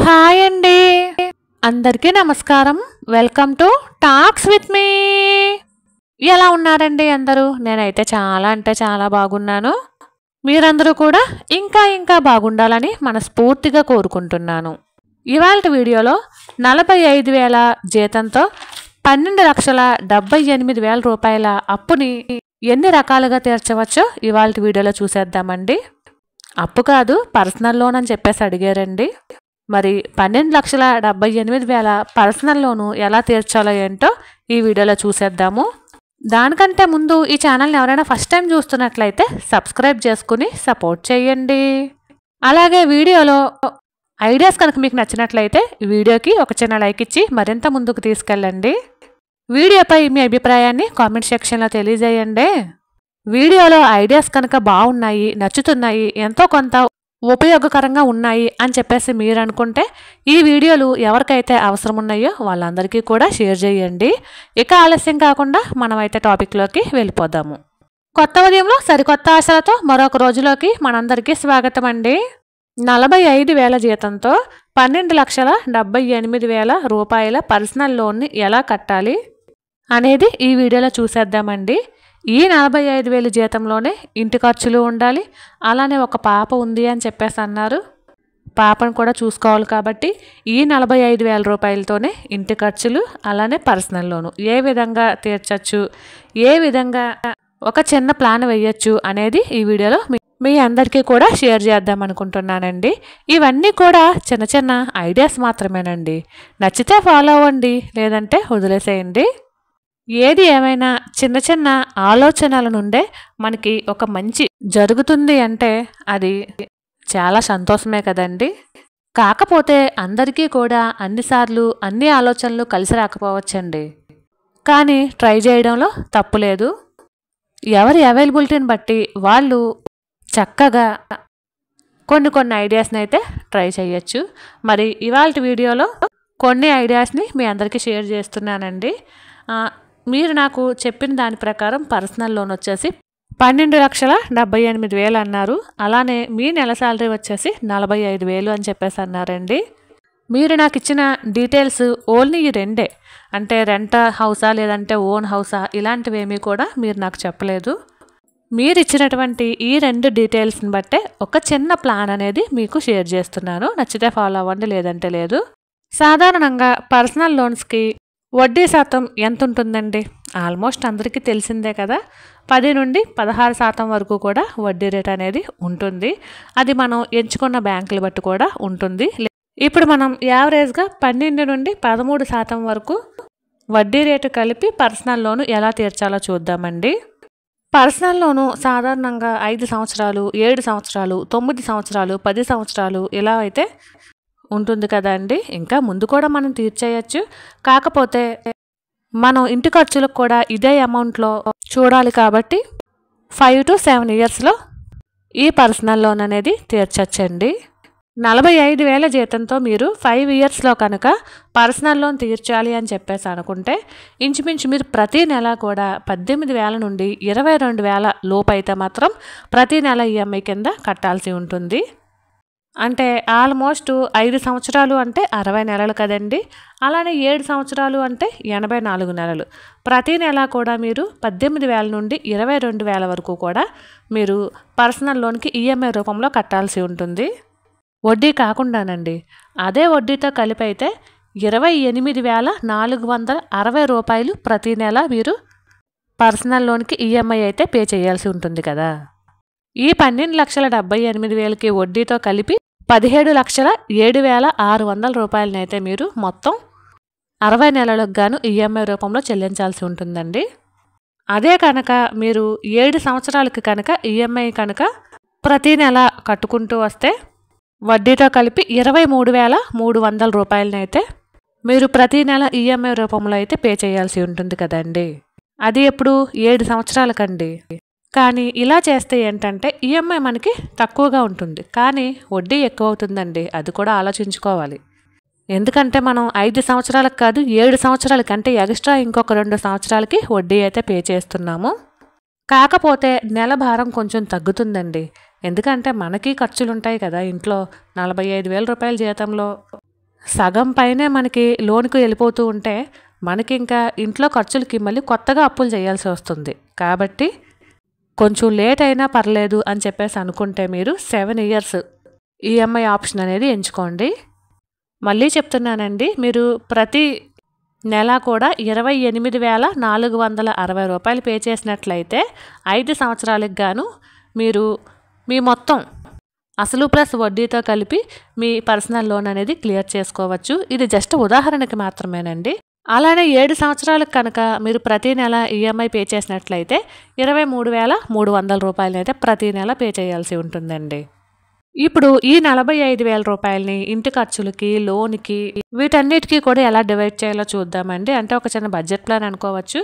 Hi అండి, అందరికీ నమస్కారం. Welcome to talks with me. ఎలా ఉన్నారండి అందరూ? నేనైతే చాలా అంటే చాలా బాగున్నాను. మీరందరూ కూడా ఇంకా ఇంకా బాగుండాలని మనస్ఫూర్తిగా కోరుకుంటున్నాను. ఇవాళ వీడియోలో 45,000 జీతంతో 12,78,000 రూపాయల అప్పుని ఎన్ని రకాలుగా తీర్చవచ్చో ఇవాళ వీడియోలో చూసేద్దామండి. అప్పు కాదు, పర్సనల్ లోన్ అని చెప్పేసి అడిగారండి. మరి 12,78,000 పర్సనల్ లోను ఎలా తీర్చాలో ఏంటో ఈ వీడియోలో చూసేద్దాము. దానికంటే ముందు ఈ ఛానల్ని ఎవరైనా ఫస్ట్ టైం చూస్తున్నట్లయితే సబ్స్క్రైబ్ చేసుకుని సపోర్ట్ చేయండి. అలాగే వీడియోలో ఐడియాస్ కనుక మీకు నచ్చినట్లయితే వీడియోకి ఒక చిన్న లైక్ ఇచ్చి మరింత ముందుకు తీసుకెళ్ళండి. వీడియోపై మీ అభిప్రాయాన్ని కామెంట్ సెక్షన్లో తెలియజేయండి. వీడియోలో ఐడియాస్ కనుక బాగున్నాయి, నచ్చుతున్నాయి, ఎంతో కొంత ఉపయోగకరంగా ఉన్నాయి అని చెప్పేసి మీరు అనుకుంటే ఈ వీడియోలు ఎవరికైతే అవసరం ఉన్నాయో వాళ్ళందరికీ కూడా షేర్ చేయండి. ఇక ఆలస్యం కాకుండా మనమైతే టాపిక్లోకి వెళ్ళిపోదాము. కొత్త ఉదయంలో సరికొత్త ఆశలతో మరొక రోజులోకి మనందరికీ స్వాగతం అండి. 45,000 జీతంతో 12,78,000 రూపాయల పర్సనల్ లోన్ని ఎలా కట్టాలి అనేది ఈ వీడియోలో చూసేద్దామండి. ఈ 45,000 జీతంలోనే ఇంటి ఖర్చులు ఉండాలి, అలానే ఒక పాప ఉంది అని చెప్పేసి అన్నారు. పాపను కూడా చూసుకోవాలి కాబట్టి ఈ 45,000 రూపాయలతోనే ఇంటి ఖర్చులు అలానే పర్సనల్ లోను ఏ విధంగా తీర్చచ్చు, ఏ విధంగా ఒక చిన్న ప్లాన్ వేయచ్చు అనేది ఈ వీడియోలో మీ అందరికీ కూడా షేర్ చేద్దాం అనుకుంటున్నానండి. ఇవన్నీ కూడా చిన్న చిన్న ఐడియాస్ మాత్రమేనండి. నచ్చితే ఫాలో అవ్వండి, లేదంటే వదిలేసేయండి. ఏది ఏమైనా చిన్న చిన్న ఆలోచనల నుండే మనకి ఒక మంచి జరుగుతుంది అంటే అది చాలా సంతోషమే కదండి. కాకపోతే అందరికీ కూడా అన్నిసార్లు అన్ని ఆలోచనలు కలిసి రాకపోవచ్చండి. కానీ ట్రై చేయడంలో తప్పులేదు. ఎవరి అవైలబిలిటీని బట్టి వాళ్ళు చక్కగా కొన్ని ఐడియాస్ని అయితే ట్రై చేయొచ్చు. మరి ఇవాళ వీడియోలో కొన్ని ఐడియాస్ని మీ అందరికీ షేర్ చేస్తున్నానండి. మీరు నాకు చెప్పిన దాని ప్రకారం పర్సనల్ లోన్ వచ్చేసి 12,78,000 అన్నారు. అలానే మీ నెల శాలరీ వచ్చేసి 45,000 అని చెప్పేసి అన్నారండి. మీరు నాకు ఇచ్చిన డీటెయిల్స్ ఓన్లీ ఈ రెండే, అంటే రెంట్ హౌసా లేదంటే ఓన్ హౌసా ఇలాంటివేమీ కూడా మీరు నాకు చెప్పలేదు. మీరు ఇచ్చినటువంటి ఈ 2 డీటెయిల్స్ని బట్టే ఒక చిన్న ప్లాన్ అనేది మీకు షేర్ చేస్తున్నాను. నచ్చితే ఫాలో అవ్వండి, లేదంటే లేదు. సాధారణంగా పర్సనల్ లోన్స్కి వడ్డీ శాతం ఎంత ఉంటుందండి? ఆల్మోస్ట్ అందరికీ తెలిసిందే కదా. 10 నుండి 16% వరకు కూడా వడ్డీ రేట్ అనేది ఉంటుంది. అది మనం ఎంచుకున్న బ్యాంకులు బట్టి కూడా ఉంటుంది. ఇప్పుడు మనం యావరేజ్గా 12 నుండి 13% వరకు వడ్డీ రేటు కలిపి పర్సనల్ లోను ఎలా తీర్చాలో చూద్దామండి. పర్సనల్ లోను సాధారణంగా 5 సంవత్సరాలు, 7 సంవత్సరాలు, 9 సంవత్సరాలు, 10 సంవత్సరాలు ఇలా అయితే ఉంటుంది కదండి. ఇంకా ముందు కూడా మనం తీర్చేయచ్చు. కాకపోతే మనం ఇంటి ఖర్చులకు కూడా ఇదే అమౌంట్లో చూడాలి కాబట్టి 5 to 7 ఇయర్స్లో ఈ పర్సనల్ లోన్ అనేది తీర్చచ్చండి. 45,000 జీతంతో మీరు 5 ఇయర్స్లో కనుక పర్సనల్ లోన్ తీర్చాలి అని చెప్పేసి అనుకుంటే ఇంచుమించు మీరు ప్రతి నెల కూడా 18,000 నుండి 22,000 లోపు అయితే మాత్రం ప్రతి నెల ఈఎంఐ కింద కట్టాల్సి ఉంటుంది. అంటే ఆల్మోస్ట్ 5 సంవత్సరాలు అంటే 60 నెలలు కదండి. అలానే 7 సంవత్సరాలు అంటే 84 నెలలు. ప్రతి నెల కూడా మీరు 18,000 నుండి 22,000 వరకు కూడా మీరు పర్సనల్ లోన్కి ఈఎంఐ రూపంలో కట్టాల్సి ఉంటుంది. వడ్డీ కాకుండానండి. అదే వడ్డీతో కలిపి అయితే 28,460 రూపాయలు ప్రతి నెల మీరు పర్సనల్ లోన్కి ఈఎంఐ అయితే పే చేయాల్సి ఉంటుంది కదా. ఈ 12,78,000కి వడ్డీతో కలిపి 17,07,600 రూపాయలనైతే మీరు మొత్తం 60 నెలలకు గాను ఈఎంఐ రూపంలో చెల్లించాల్సి ఉంటుందండి. అదే కనుక మీరు 7 సంవత్సరాలకి కనుక ఈఎంఐ కనుక ప్రతి నెల కట్టుకుంటూ వస్తే వడ్డీతో కలిపి 23,300 రూపాయలనైతే మీరు ప్రతి నెల ఈఎంఐ రూపంలో అయితే పే చేయాల్సి ఉంటుంది కదండి. అది ఎప్పుడు 7 సంవత్సరాలకండి. కానీ ఇలా చేస్తే ఏంటంటే ఈఎంఐ మనకి తక్కువగా ఉంటుంది, కానీ వడ్డీ ఎక్కువ అవుతుందండి. అది కూడా ఆలోచించుకోవాలి. ఎందుకంటే మనం 5 సంవత్సరాలకు కాదు 7 సంవత్సరాలకి అంటే ఎక్స్ట్రా ఇంకొక 2 సంవత్సరాలకి వడ్డీ అయితే పే చేస్తున్నాము. కాకపోతే నెల భారం కొంచెం తగ్గుతుందండి. ఎందుకంటే మనకి ఖర్చులు ఉంటాయి కదా ఇంట్లో. 45,000 రూపాయల జీతంలో సగం పైనే మనకి లోన్కి వెళ్ళిపోతూ ఉంటే మనకి ఇంకా ఇంట్లో ఖర్చులకి మళ్ళీ కొత్తగా అప్పులు చేయాల్సి వస్తుంది. కాబట్టి కొంచెం లేట్ అయినా పర్లేదు అని చెప్పేసి అనుకుంటే మీరు 7 ఇయర్స్ ఈఎంఐ ఆప్షన్ అనేది ఎంచుకోండి. మళ్ళీ చెప్తున్నానండి, మీరు ప్రతి నెల కూడా 28,460 రూపాయలు పే చేసినట్లయితే 5 సంవత్సరాలకు గాను మీరు మీ మొత్తం అసలు ప్లస్ వడ్డీతో కలిపి మీ పర్సనల్ లోన్ అనేది క్లియర్ చేసుకోవచ్చు. ఇది జస్ట్ ఉదాహరణకి మాత్రమేనండి. అలానే 7 సంవత్సరాలకు కనుక మీరు ప్రతి నెల ఈఎంఐ పే చేసినట్లయితే 23,300 రూపాయలనైతే ప్రతి నెల పే చేయాల్సి ఉంటుందండి. ఇప్పుడు ఈ 45,000 రూపాయలని ఇంటి ఖర్చులకి, లోన్కి, వీటన్నిటికీ కూడా ఎలా డివైడ్ చేయాలో చూద్దామండి. అంటే ఒక చిన్న బడ్జెట్ ప్లాన్ అనుకోవచ్చు.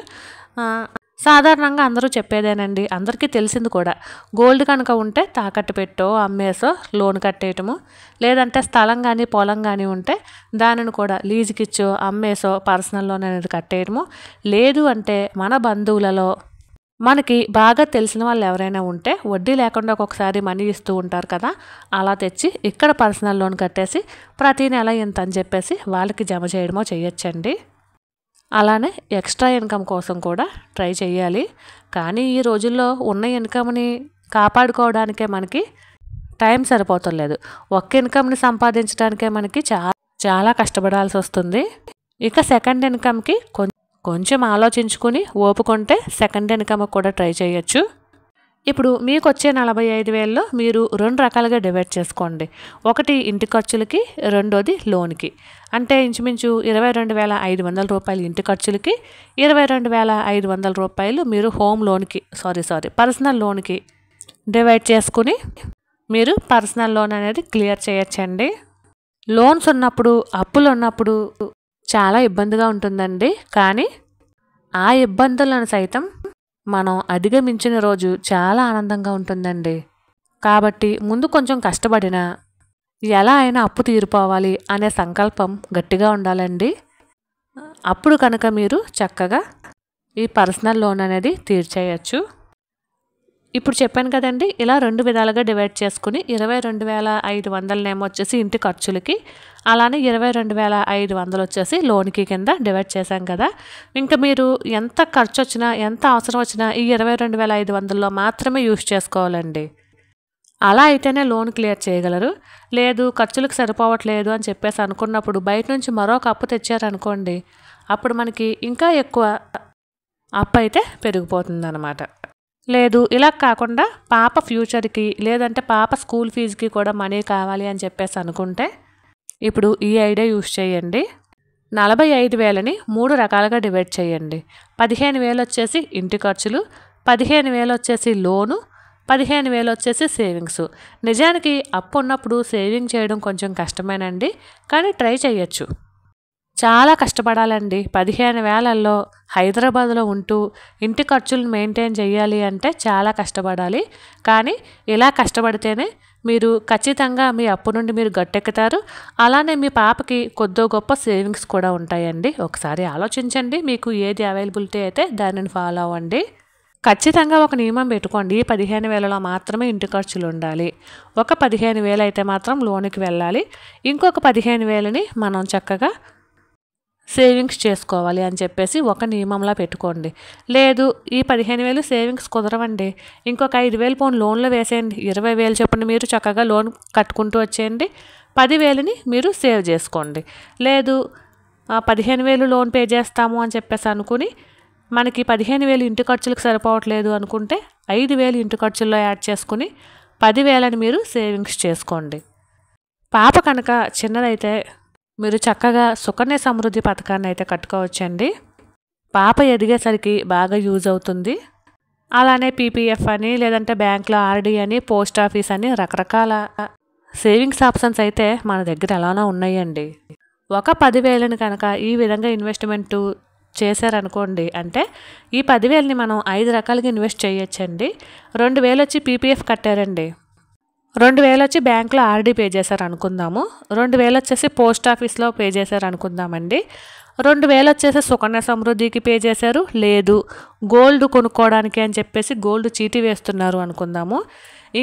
సాధారణంగా అందరూ చెప్పేదేనండి, అందరికీ తెలిసింది కూడా. గోల్డ్ కనుక ఉంటే తాకట్టు పెట్టో అమ్మేసో లోన్ కట్టేయటము, లేదంటే స్థలం కానీ పొలం కానీ ఉంటే దానిని కూడా లీజుకి ఇచ్చో అమ్మేసో పర్సనల్ లోన్ అనేది కట్టేయటము, లేదు అంటే మన బంధువులలో మనకి బాగా తెలిసిన వాళ్ళు ఎవరైనా ఉంటే వడ్డీ లేకుండా ఒక్కొక్కసారి మనీ ఇస్తూ ఉంటారు కదా, అలా తెచ్చి ఇక్కడ పర్సనల్ లోన్ కట్టేసి ప్రతి నెల ఇంత అని చెప్పేసి వాళ్ళకి జమ చేయడమో చేయొచ్చండి. అలానే ఎక్స్ట్రా ఇన్కమ్ కోసం కూడా ట్రై చేయాలి. కానీ ఈ రోజుల్లో ఉన్న ఇన్కమ్ని కాపాడుకోవడానికే మనకి టైం సరిపోతలేదు. ఒక్క ఇన్కమ్ని సంపాదించడానికే మనకి చాలా కష్టపడాల్సి వస్తుంది. ఇక సెకండ్ ఇన్కమ్కి కొంచెం ఆలోచించుకుని ఓపుకుంటే సెకండ్ ఇన్కమ్ కూడా ట్రై చేయొచ్చు. ఇప్పుడు మీకు వచ్చే 45,000లో మీరు 2 రకాలుగా డివైడ్ చేసుకోండి. ఒకటి ఇంటి ఖర్చులకి, రెండోది లోన్కి. అంటే ఇంచుమించు 22,500 రూపాయలు ఇంటి ఖర్చులకి, 22,500 రూపాయలు మీరు హోమ్ లోన్కి పర్సనల్ లోన్కి డివైడ్ చేసుకుని మీరు పర్సనల్ లోన్ అనేది క్లియర్ చేయొచ్చండి. లోన్స్ ఉన్నప్పుడు, అప్పులు ఉన్నప్పుడు చాలా ఇబ్బందిగా ఉంటుందండి. కానీ ఆ ఇబ్బందులను సైతం మనం అధిగమించిన రోజు చాలా ఆనందంగా ఉంటుందండి. కాబట్టి ముందు కొంచెం కష్టపడినా ఎలా అయినా అప్పు తీరిపోవాలి అనే సంకల్పం గట్టిగా ఉండాలండి. అప్పుడు కనుక మీరు చక్కగా ఈ పర్సనల్ లోన్ అనేది తీర్చేయచ్చు. ఇప్పుడు చెప్పాను కదండి, ఇలా 2 విధాలుగా డివైడ్ చేసుకుని 22,500 వచ్చేసి ఇంటి ఖర్చులకి, అలానే 22,500 వచ్చేసి లోన్కి కింద డివైడ్ చేశాం కదా. ఇంకా మీరు ఎంత ఖర్చు వచ్చినా, ఎంత అవసరం వచ్చినా ఈ 22,500లో మాత్రమే యూజ్ చేసుకోవాలండి. అలా అయితేనే లోన్ క్లియర్ చేయగలరు. లేదు ఖర్చులకు సరిపోవట్లేదు అని చెప్పేసి అనుకున్నప్పుడు బయట నుంచి మరొక అప్పు తెచ్చారనుకోండి, అప్పుడు మనకి ఇంకా ఎక్కువ అప్పు అయితే పెరిగిపోతుంది అన్నమాట. లేదు ఇలా కాకుండా పాప ఫ్యూచర్కి, లేదంటే పాప స్కూల్ ఫీజుకి కూడా మనీ కావాలి అని చెప్పేసి అనుకుంటే ఇప్పుడు ఈ ఐడియా యూజ్ చేయండి. 45,000ని 3 రకాలుగా డివైడ్ చేయండి. 15,000 వచ్చేసి ఇంటి ఖర్చులు, 15,000 వచ్చేసి లోను, 15,000 వచ్చేసి సేవింగ్స్. నిజానికి అప్పు ఉన్నప్పుడు సేవింగ్ చేయడం కొంచెం కష్టమేనండి, కానీ ట్రై చేయొచ్చు. చాలా కష్టపడాలండి. 15,000లో హైదరాబాద్లో ఉంటూ ఇంటి ఖర్చులు మెయింటైన్ చేయాలి అంటే చాలా కష్టపడాలి. కానీ ఇలా కష్టపడితేనే మీరు ఖచ్చితంగా మీ అప్పు నుండి మీరు గట్టెక్కుతారు. అలానే మీ పాపకి కొద్దో గొప్ప సేవింగ్స్ కూడా ఉంటాయండి. ఒకసారి ఆలోచించండి, మీకు ఏది అవైలబిలిటీ అయితే దానిని ఫాలో అవ్వండి. ఖచ్చితంగా ఒక నియమం పెట్టుకోండి, 15,000లో మాత్రమే ఇంటి ఖర్చులు ఉండాలి. ఒక 15,000 అయితే మాత్రం లోనికి వెళ్ళాలి. ఇంకొక 15,000ని మనం చక్కగా సేవింగ్స్ చేసుకోవాలి అని చెప్పేసి ఒక నియమంలా పెట్టుకోండి. లేదు ఈ 15,000 సేవింగ్స్ కుదరవండి, ఇంకొక 5,000 పోను లోన్లో వేసేయండి. 20,000 చొప్పున మీరు చక్కగా లోన్ కట్టుకుంటూ వచ్చేయండి. 10,000ని మీరు సేవ్ చేసుకోండి. లేదు 15,000 లోన్ పే చేస్తాము అని చెప్పేసి అనుకుని మనకి 15,000 ఇంటి ఖర్చులకు సరిపోవట్లేదు అనుకుంటే 5,000 ఇంటి ఖర్చుల్లో యాడ్ చేసుకుని 10,000ని మీరు సేవింగ్స్ చేసుకోండి. పాప కనుక చిన్నదైతే మీరు చక్కగా సుకన్య సమృద్ధి పథకాన్ని అయితే కట్టుకోవచ్చండి. పాప ఎదిగేసరికి బాగా యూజ్ అవుతుంది. అలానే పీపీఎఫ్ అని, లేదంటే బ్యాంక్లో ఆర్డీ అని, పోస్ట్ ఆఫీస్ అని రకరకాల సేవింగ్స్ ఆప్షన్స్ అయితే మన దగ్గర ఎలానో ఉన్నాయండి. ఒక 10,000ని కనుక ఈ విధంగా ఇన్వెస్ట్మెంట్ చేశారనుకోండి, అంటే ఈ 10,000ని మనం 5 రకాలుగా ఇన్వెస్ట్ చేయొచ్చండి. 2,000 వచ్చి పీపీఎఫ్ కట్టారండి, 2,000 వచ్చి బ్యాంక్లో ఆర్డీ పే చేశారు అనుకుందాము, 2,000 వచ్చేసి పోస్ట్ ఆఫీస్లో పే చేశారు అనుకుందామండి, 2,000 వచ్చేసి సుకన్య సమృద్ధికి పే చేశారు, లేదు గోల్డ్ కొనుక్కోవడానికి అని చెప్పేసి గోల్డ్ చీటీ వేస్తున్నారు అనుకుందాము,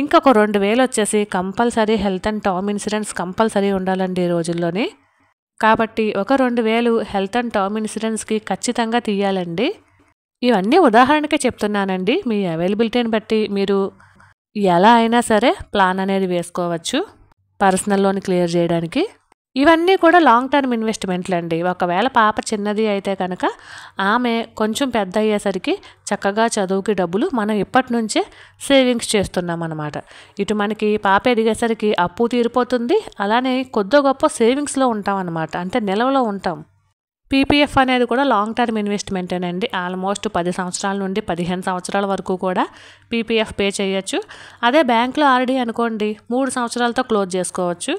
ఇంకొక 2,000 వచ్చేసి compulsory health and term insurance compulsory ఉండాలండి ఈ రోజుల్లోని. కాబట్టి ఒక 2000 హెల్త్ అండ్ టర్మ్ ఇన్సూరెన్స్కి ఖచ్చితంగా తీయాలండి. ఇవన్నీ ఉదాహరణకే చెప్తున్నానండి. మీ అవైలబిలిటీని బట్టి మీరు ఎలా అయినా సరే ప్లాన్ అనేది వేసుకోవచ్చు పర్సనల్ లోన్ క్లియర్ చేయడానికి. ఇవన్నీ కూడా లాంగ్ టర్మ్ ఇన్వెస్ట్మెంట్లు అండి. ఒకవేళ పాప చిన్నది అయితే కనుక ఆమె కొంచెం పెద్ద అయ్యేసరికి చక్కగా చదువుకి డబ్బులు మనం ఇప్పటి నుంచే సేవింగ్స్ చేస్తున్నాం అన్నమాట. ఇటు మనకి పాప ఎదిగేసరికి అప్పు తీరిపోతుంది, అలానే కొద్దో గొప్ప సేవింగ్స్లో ఉంటాం అన్నమాట, అంటే నిల్వలో ఉంటాం. పీపీఎఫ్ అనేది కూడా లాంగ్ టర్మ్ ఇన్వెస్ట్మెంటేనండి. ఆల్మోస్ట్ 10 సంవత్సరాల నుండి 15 సంవత్సరాల వరకు కూడా పీపీఎఫ్ పే చేయొచ్చు. అదే బ్యాంకులో ఆర్డీ అనుకోండి 3 సంవత్సరాలతో క్లోజ్ చేసుకోవచ్చు.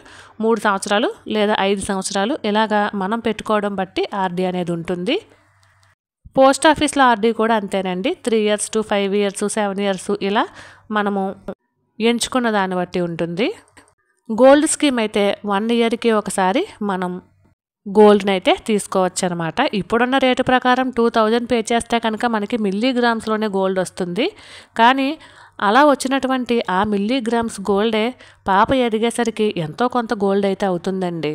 3 సంవత్సరాలు లేదా 5 సంవత్సరాలు ఇలాగా మనం పెట్టుకోవడం బట్టి ఆర్డీ అనేది ఉంటుంది. పోస్ట్ ఆఫీస్లో ఆర్డీ కూడా అంతేనండి. 3 years to 5 years 7 years ఇలా మనము ఎంచుకున్న దాన్ని బట్టి ఉంటుంది. గోల్డ్ స్కీమ్ అయితే 1 yearకి ఒకసారి మనం గోల్డ్ని అయితే తీసుకోవచ్చు అనమాట. ఇప్పుడున్న రేటు ప్రకారం 2000 పే చేస్తే కనుక మనకి మిల్లీగ్రామ్స్లోనే గోల్డ్ వస్తుంది. కానీ అలా వచ్చినటువంటి ఆ మిల్లీగ్రామ్స్ గోల్డే పాప ఎదిగేసరికి ఎంతో కొంత గోల్డ్ అయితే అవుతుందండి.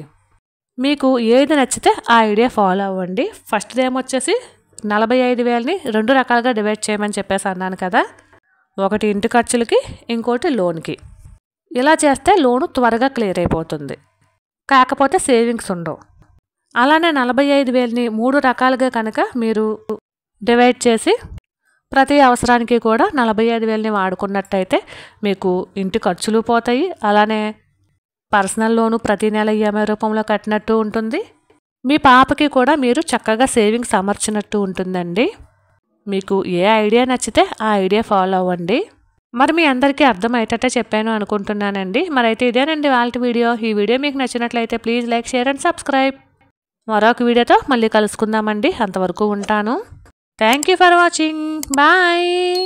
మీకు ఏది నచ్చితే ఆ ఐడియా ఫాలో అవ్వండి. ఫస్ట్ ఏమొచ్చేసి 45,000ని 2 రకాలుగా డివైడ్ చేయమని చెప్పేసి అన్నాను కదా. ఒకటి ఇంటి ఖర్చులకి, ఇంకోటి లోన్కి. ఇలా చేస్తే లోను త్వరగా క్లియర్ అయిపోతుంది, కాకపోతే సేవింగ్స్ ఉండవు. అలానే 45,000ని 3 రకాలుగా కనుక మీరు డివైడ్ చేసి ప్రతి అవసరానికి కూడా 45,000ని వాడుకున్నట్టయితే మీకు ఇంటి ఖర్చులు పోతాయి, అలానే పర్సనల్ లోను ప్రతి నెల ఈఎంఐ రూపంలో కట్టినట్టు ఉంటుంది. మీ పాపకి కూడా మీరు చక్కగా సేవింగ్స్ అమర్చినట్టు ఉంటుందండి. మీకు ఏ ఐడియా నచ్చితే ఆ ఐడియా ఫాలో అవ్వండి. మరి మీ అందరికీ అర్థమయ్యేటట్టే చెప్పాను అనుకుంటున్నానండి. మరైతే ఇదేనండి వాళ్ళ వీడియో. ఈ వీడియో మీకు నచ్చినట్లయితే please like, share and subscribe. మరొక వీడియోతో మళ్ళీ కలుసుకుందామండి. అంతవరకు ఉంటాను. Thank you for watching. Bye.